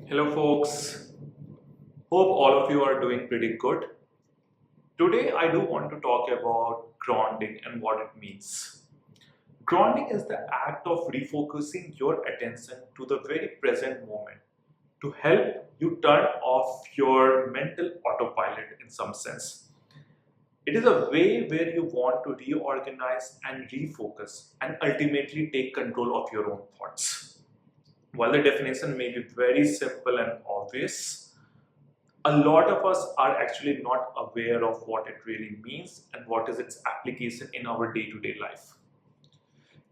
Hello folks, hope all of you are doing pretty good. Today I do want to talk about grounding and what it means. Grounding is the act of refocusing your attention to the very present moment to help you turn off your mental autopilot in some sense. It is a way where you want to reorganize and refocus and ultimately take control of your own thoughts. While the definition may be very simple and obvious, a lot of us are actually not aware of what it really means and what is its application in our day-to-day life.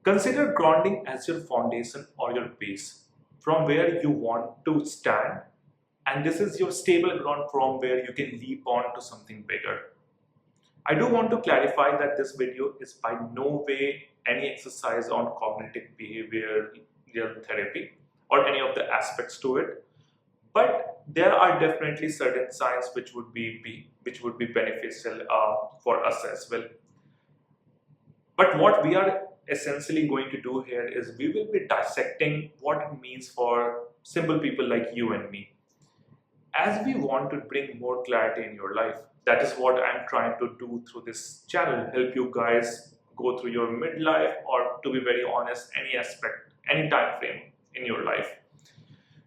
Consider grounding as your foundation or your base from where you want to stand, and this is your stable ground from where you can leap on to something bigger. I do want to clarify that this video is by no way any exercise on cognitive behavioral therapy or any of the aspects to it. But there are definitely certain signs which would be beneficial for us as well. But what we are essentially going to do here is we will be dissecting what it means for simple people like you and me. As we want to bring more clarity in your life, that is what I'm trying to do through this channel, help you guys go through your midlife, or to be very honest, any aspect, any time frame in your life.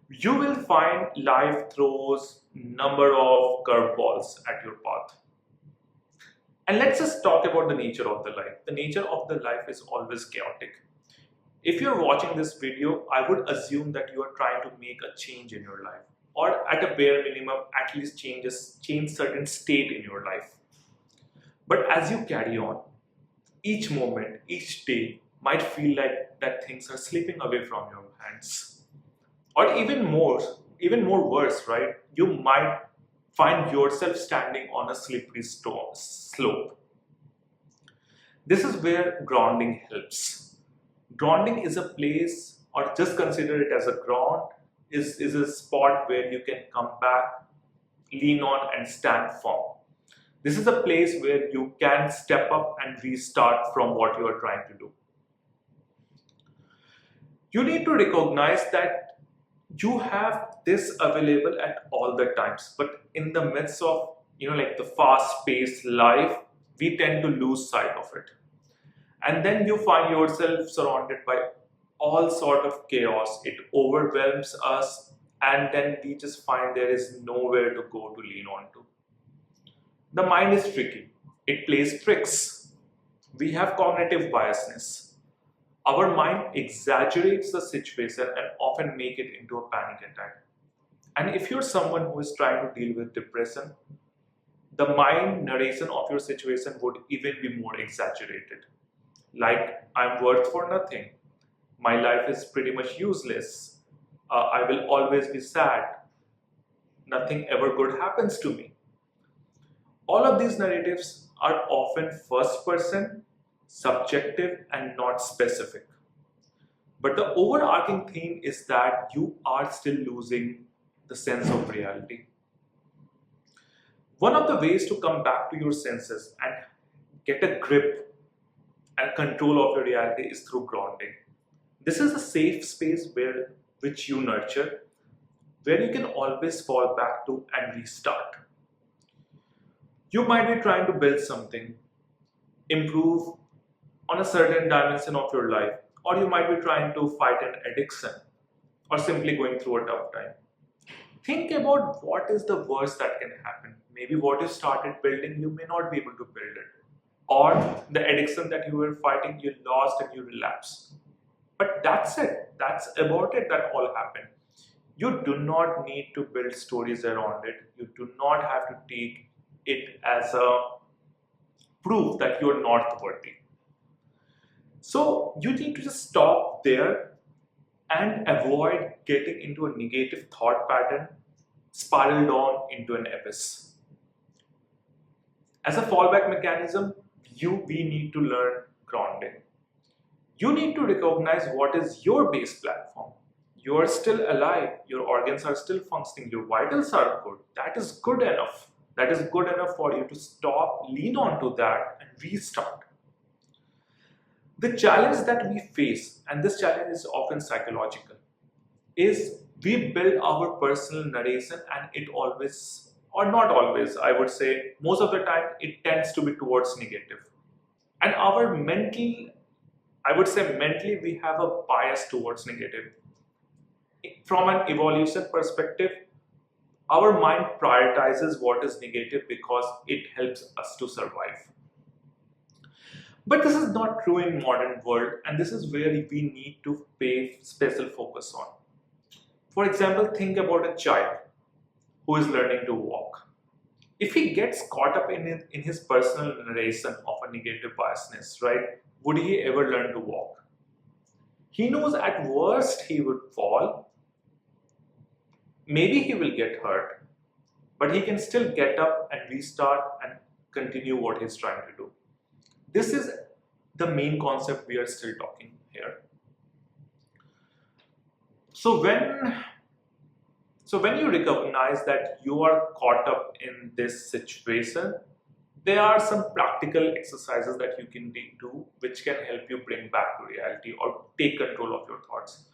You will find life throws number of curveballs at your path. And let's just talk about the nature of the life. The nature of the life is always chaotic. If you're watching this video, I would assume that you are trying to make a change in your life, or at a bare minimum, at least change certain state in your life. But as you carry on, each moment, each day might feel like that things are slipping away from your hands. Or even more worse, right? You might find yourself standing on a slippery slope. This is where grounding helps. Grounding is a place, or just consider it as a ground, is a spot where you can come back, lean on, and stand firm. This is a place where you can step up and restart from what you are trying to do. You need to recognize that you have this available at all the times, but in the midst of like the fast-paced life, we tend to lose sight of it, and then you find yourself surrounded by all sort of chaos. It overwhelms us, and then we just find there is nowhere to go to lean on to. The mind is tricky. It plays tricks. We have cognitive biasness. Our mind exaggerates the situation and often make it into a panic attack. And if you're someone who is trying to deal with depression, the mind narration of your situation would even be more exaggerated. Like, I'm worth for nothing. My life is pretty much useless. I will always be sad. Nothing ever good happens to me. All of these narratives are often first person, subjective, and not specific. But the overarching theme is that you are still losing the sense of reality. One of the ways to come back to your senses and get a grip and control of your reality is through grounding. This is a safe space which you nurture, where you can always fall back to and restart. You might be trying to build something, improve on a certain dimension of your life, or you might be trying to fight an addiction, or simply going through a tough time. Think about what is the worst that can happen. Maybe what you started building, you may not be able to build it. Or the addiction that you were fighting, you lost and you relapsed. But that's it. That's about it. That all happened. You do not need to build stories around it. You do not have to take it as a proof that you're not worthy. So you need to just stop there and avoid getting into a negative thought pattern, spiral down into an abyss. As a fallback mechanism, we need to learn grounding. You need to recognize what is your base platform. You are still alive, your organs are still functioning, your vitals are good. That is good enough. That is good enough for you to stop, lean on to that, and restart. The challenge that we face, and this challenge is often psychological, is We build our personal narration, and it always, or not always, I would say most of the time, it tends to be towards negative. And our mental, I would say mentally, we have a bias towards negative. From an evolution perspective, our mind prioritizes what is negative because it helps us to survive. But this is not true in modern world, and this is where we need to pay special focus on. For example, think about a child who is learning to walk. If he gets caught up in his personal narration of a negative biasness, right, would he ever learn to walk? He knows at worst he would fall, maybe he will get hurt, but he can still get up and restart and continue what he's trying to do. This is the main concept we are still talking here. So when you recognize that you are caught up in this situation, there are some practical exercises that you can do which can help you bring back to reality or take control of your thoughts.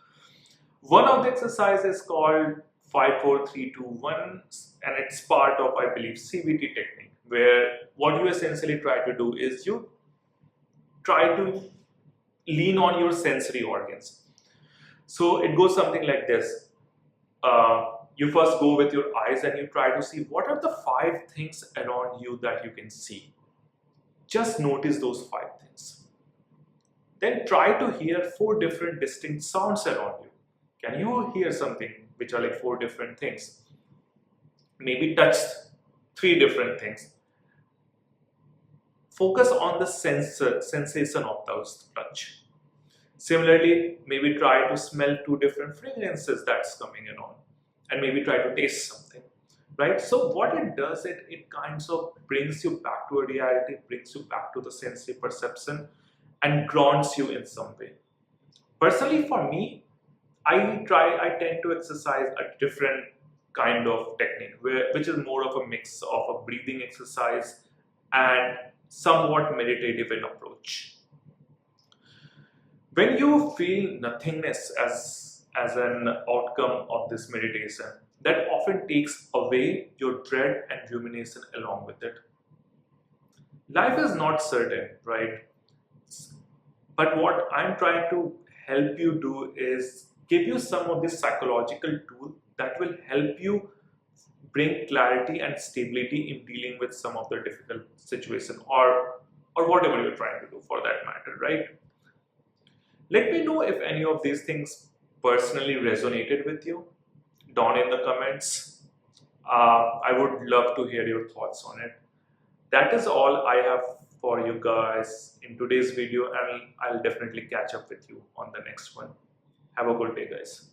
One of the exercises is called 5 4 3 2 1, and it's part of, I believe, CBT technique, where what you essentially try to do is you try to lean on your sensory organs. So it goes something like this. You first go with your eyes and you try to see what are the 5 things around you that you can see. Just notice those 5 things. Then try to hear 4 different distinct sounds around you. Can you hear something which are like 4 different things? Maybe touch 3 different things. Focus on the sensation of those touch. Similarly, maybe try to smell 2 different fragrances that's coming in on, and maybe try to taste something, right? So what it does, it kinds of brings you back to a reality, brings you back to the sensory perception, and grounds you in some way. Personally, for me, I tend to exercise a different kind of technique, which is more of a mix of a breathing exercise and somewhat meditative in approach. When you feel nothingness as an outcome of this meditation, that often takes away your dread and rumination along with it. Life is not certain, right? But what I'm trying to help you do is give you some of this psychological tool that will help you bring clarity and stability in dealing with some of the difficult situation, or whatever you're trying to do for that matter, right? Let me know if any of these things personally resonated with you down in the comments. I would love to hear your thoughts on it. That is all I have for you guys in today's video, and I'll definitely catch up with you on the next one. Have a good day, guys.